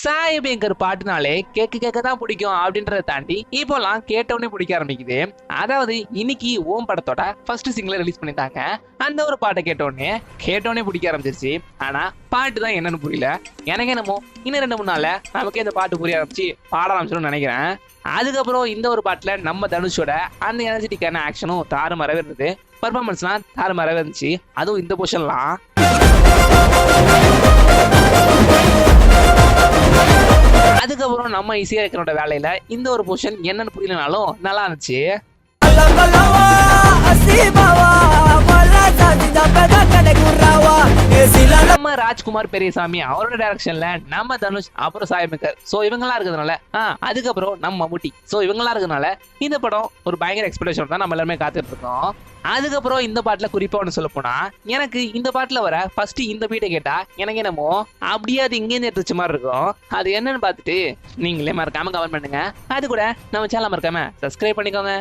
Sai banker பாட்டுனாலே கேட்க தான் பிடிக்கும் அப்படின்றத தாண்டி இப்போலாம் கேட்டவனே பிடிக்க ஆரம்பிக்குது. அதாவது இன்னைக்கு ஓம் படத்தோட ஃபர்ஸ்ட் சிங்கிளை ரிலீஸ் பண்ணிட்டாங்க. அந்த ஒரு பாட்டை கேட்டோடனே பிடிக்க ஆரம்பிச்சிருச்சு. ஆனா பாட்டு தான் என்னன்னு புரியல. எனக்கு என்னமோ இன்னும் 2-3 நாள்ல நமக்கே இந்த பாட்டு புரிய ஆரம்பிச்சு பாட ஆரம்பிச்சிடும் நினைக்கிறேன். அதுக்கப்புறம் இந்த ஒரு பாட்டுல நம்ம தனுஷோட அந்த எனர்ஜெட்டிக்கான ஆக்ஷனும் தாறுமாறவே இருந்தது. பர்ஃபார்மன்ஸ்லாம் தாறுமாறவே இருந்துச்சு. அதுவும் இந்த பொசிஷன்லாம் அதுக்கப்புறம் நம்ம இசையமைக்கிறோட வேலையில இந்த ஒரு பொசிஷன் என்னன்னு புரியலனாலும் நல்லா இருந்துச்சு. நம்ம ராஜ்குமார் பெரியசாமி அவரோட டைரக்ஷன்ல நம்ம தனுஷ் அப்புறம் சாய் பேங்கர் சோ இவங்கெல்லாம் இருக்கிறதுனால அதுக்கப்புறம் நம்ம மம்முட்டி சோ இவங்கெல்லாம் இருக்கிறதுனால இந்த படம் ஒரு பயங்கர எக்ஸ்பெக்டேஷன் தான் நம்ம எல்லாருமே காத்துட்டு இருக்கோம். அதுக்கப்புறம் இந்த பாட்டுல குறிப்பா ஒண்ணு சொல்ல போனா எனக்கு இந்த பாட்டுல வர ஃபர்ஸ்ட் இந்த பீட்டை கேட்டா எனக்கு என்னமோ அப்படியே அது இங்கே எடுத்துச்ச மாதிரி இருக்கும். அது என்னன்னு பார்த்துட்டு நீங்களே மறக்காம கமெண்ட் பண்ணுங்க. அது கூட நம்ம சேனல் மறக்காம சப்ஸ்கிரைப் பண்ணிக்கோங்க.